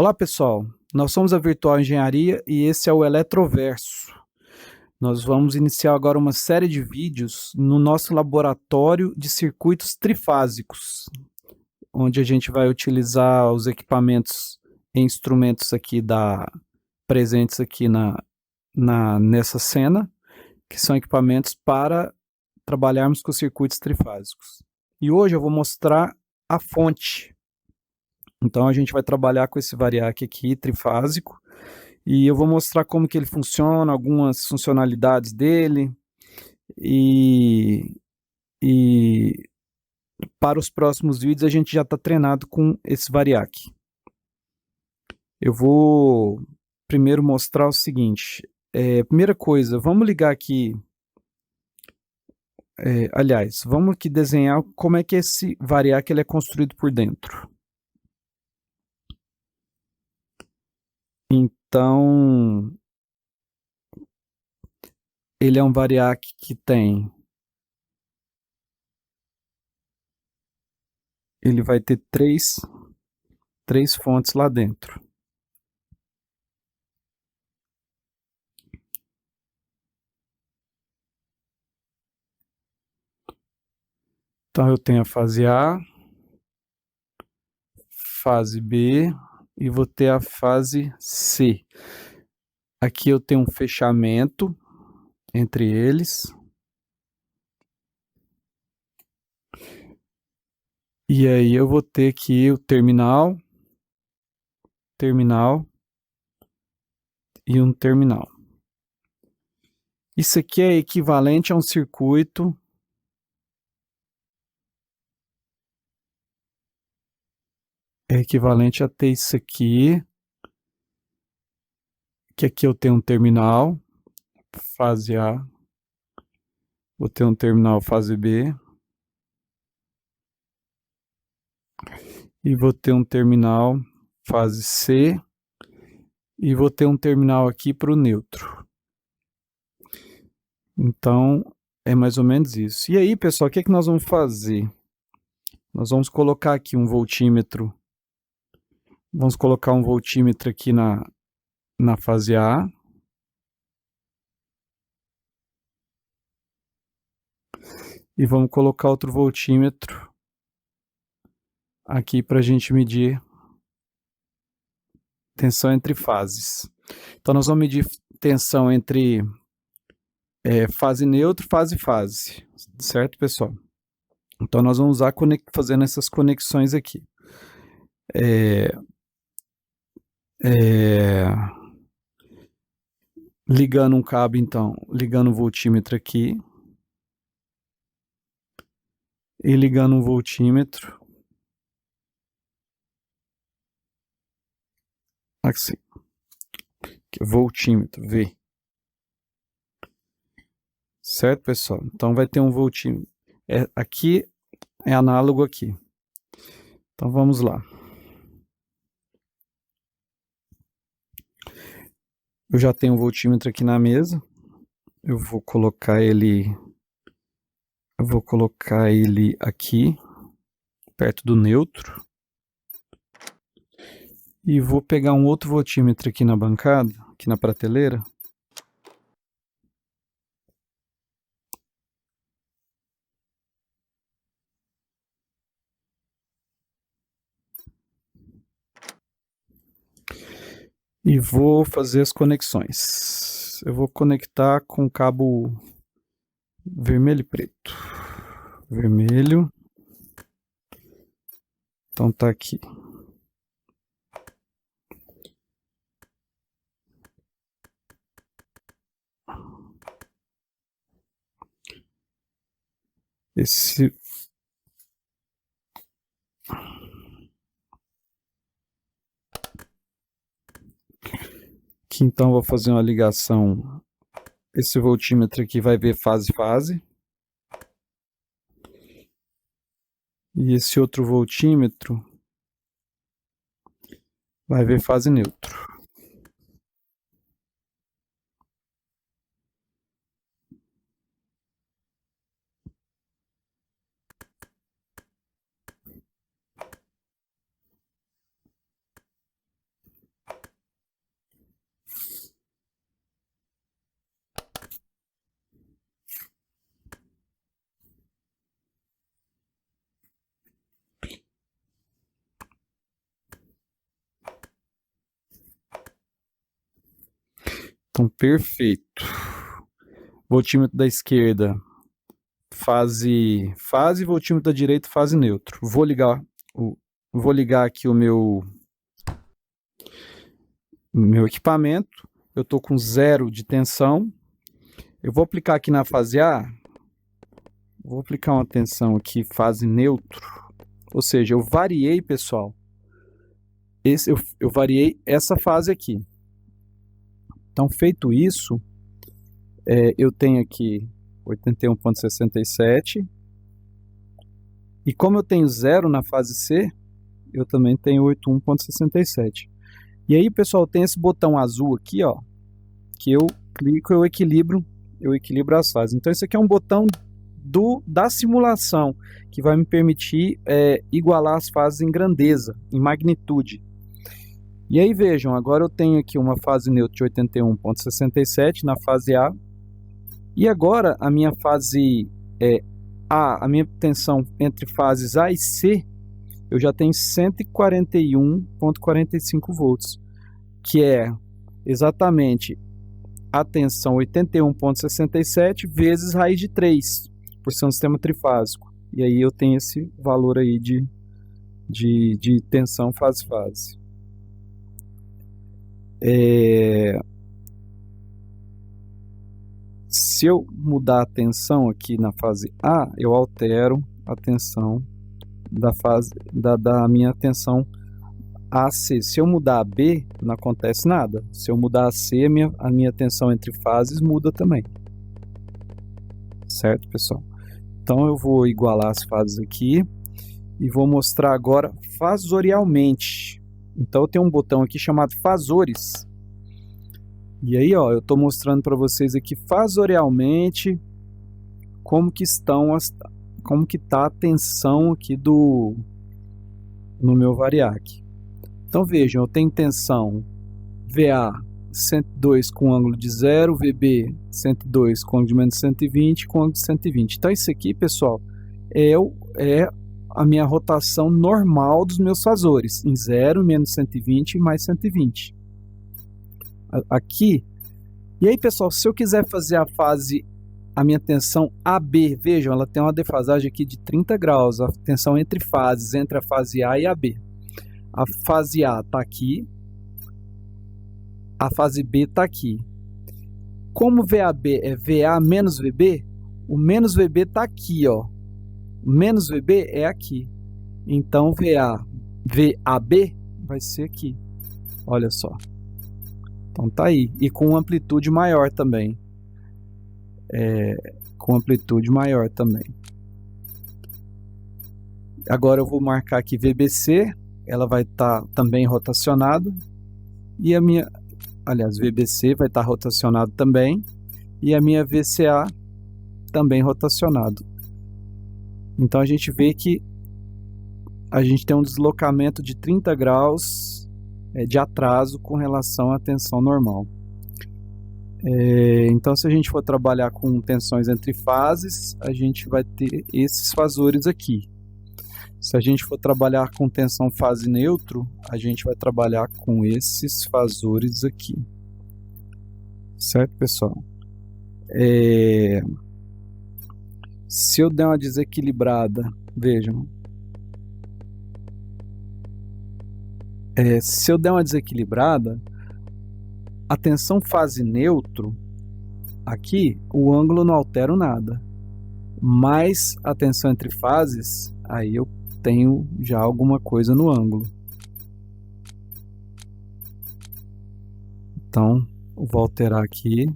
Olá pessoal, nós somos a Virtual Engenharia e esse é o Eletroverso. Nós vamos iniciar agora uma série de vídeos no nosso laboratório de circuitos trifásicos, onde a gente vai utilizar os equipamentos e instrumentos aqui presentes aqui nessa cena, que são equipamentos para trabalharmos com circuitos trifásicos. E hoje eu vou mostrar a fonte. Então a gente vai trabalhar com esse variac aqui, trifásico, e eu vou mostrar como que ele funciona, algumas funcionalidades dele, e, e para os próximos vídeos a gente já está treinado com esse variac. Eu vou primeiro mostrar o seguinte, primeira coisa, vamos ligar aqui, aliás, vamos aqui desenhar como é que esse variac ele é construído por dentro. Então, ele é um variac que ele vai ter três fontes lá dentro. Então eu tenho a fase A, fase B e vou ter a fase C. Aqui eu tenho um fechamento entre eles. E aí eu vou ter aqui o terminal e um terminal. Isso aqui é equivalente a um circuito equivalente a ter isso aqui, que aqui eu tenho um terminal, fase A, vou ter um terminal fase B, e vou ter um terminal fase C, e vou ter um terminal aqui para o neutro. Então, é mais ou menos isso. E aí, pessoal, o que é que nós vamos fazer? Nós vamos colocar aqui um voltímetro. Vamos colocar um voltímetro aqui na fase A. E vamos colocar outro voltímetro aqui para a gente medir tensão entre fases. Então, nós vamos medir tensão entre fase neutro, fase, certo, pessoal? Então, nós vamos usar fazendo essas conexões aqui. Ligando um cabo, então, ligando o voltímetro aqui, e ligando um voltímetro assim, que é voltímetro, V. Certo, pessoal? Então vai ter um voltímetro. Aqui é análogo aqui. Então vamos lá. Eu já tenho um voltímetro aqui na mesa. Eu vou colocar ele aqui, perto do neutro. E vou pegar um outro voltímetro aqui na bancada, aqui na prateleira. E vou fazer as conexões. Eu vou conectar com cabo vermelho e preto. Vermelho. Então tá aqui. Esse aqui, então vou fazer uma ligação. Esse voltímetro aqui vai ver fase. E esse outro voltímetro vai ver fase neutro. Então, perfeito. Voltímetro da esquerda, fase, voltímetro da direita, fase neutro. Vou ligar aqui o meu equipamento. Eu estou com 0 de tensão. Eu vou aplicar aqui na fase A. Vou aplicar uma tensão aqui, fase neutro. Ou seja, eu variei, pessoal. Eu variei essa fase aqui. Então, feito isso, eu tenho aqui 81,67. E como eu tenho 0 na fase C, eu também tenho 81,67. E aí, pessoal, tem esse botão azul aqui, ó, que eu clico, eu equilibro as fases. Então, esse aqui é um botão da simulação, que vai me permitir igualar as fases em grandeza, em magnitude. E aí, vejam, agora eu tenho aqui uma fase neutra de 81,67 na fase A. E agora, a minha fase A, a minha tensão entre fases A e C, eu já tenho 141,45 volts, que é exatamente a tensão 81,67 vezes raiz de 3, por ser um sistema trifásico. E aí eu tenho esse valor aí de tensão fase-fase. Se eu mudar a tensão aqui na fase A, eu altero a tensão da minha tensão AC. Se eu mudar a B, não acontece nada. Se eu mudar a C, a minha tensão entre fases muda também. Certo, pessoal? Então eu vou igualar as fases aqui e vou mostrar agora fasorialmente. Então eu tenho um botão aqui chamado fasores. E aí, ó, eu estou mostrando para vocês aqui fasorialmente como que está a tensão aqui no meu variac. Então vejam, eu tenho tensão VA 102 com ângulo de 0, VB 102 com ângulo de menos 120 com ângulo de 120. Então isso aqui, pessoal, é a minha rotação normal dos meus fasores, em 0, menos 120 e mais 120. Aqui. E aí, pessoal, se eu quiser fazer a minha tensão AB, vejam, ela tem uma defasagem aqui de 30 graus, a tensão entre fases, entre a fase A e a B. A fase A está aqui, a fase B está aqui. Como VAB é VA menos VB, o menos VB está aqui, ó. O menos VB é aqui. Então, VAB vai ser aqui. Olha só. Então tá aí, e com amplitude maior também. Agora eu vou marcar aqui VBC, ela vai estar também rotacionada. E a minha, VBC vai estar rotacionado também. E a minha VCA também rotacionado. Então a gente vê que a gente tem um deslocamento de 30 graus de atraso com relação à tensão normal. Então, se a gente for trabalhar com tensões entre fases, a gente vai ter esses fasores aqui. Se a gente for trabalhar com tensão fase neutro, a gente vai trabalhar com esses fasores aqui. Certo, pessoal? Se eu der uma desequilibrada, vejam, se eu der uma desequilibrada, a tensão fase neutro, aqui o ângulo não altera nada, mas a tensão entre fases, aí eu tenho já alguma coisa no ângulo. Então, vou alterar aqui,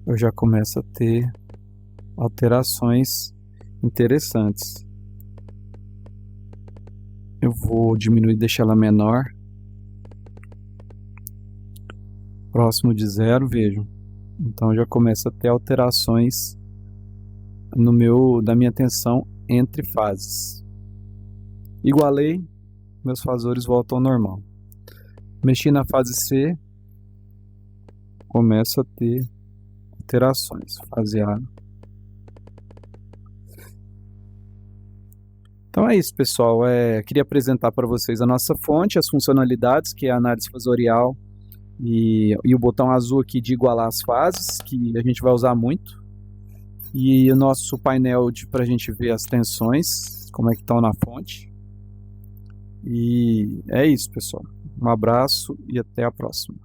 eu já começo a ter alterações interessantes. Eu vou diminuir e deixar ela menor. Próximo de 0, vejam. Então já começa a ter alterações da minha tensão entre fases. Igualei, meus fasores voltam ao normal. Mexi na fase C, começo a ter alterações. Fase A. Então é isso, pessoal. Queria apresentar para vocês a nossa fonte, as funcionalidades, que é a análise fasorial E o botão azul aqui de igualar as fases, que a gente vai usar muito. E o nosso painel para a gente ver as tensões, como é que estão na fonte. E é isso, pessoal. Um abraço e até a próxima.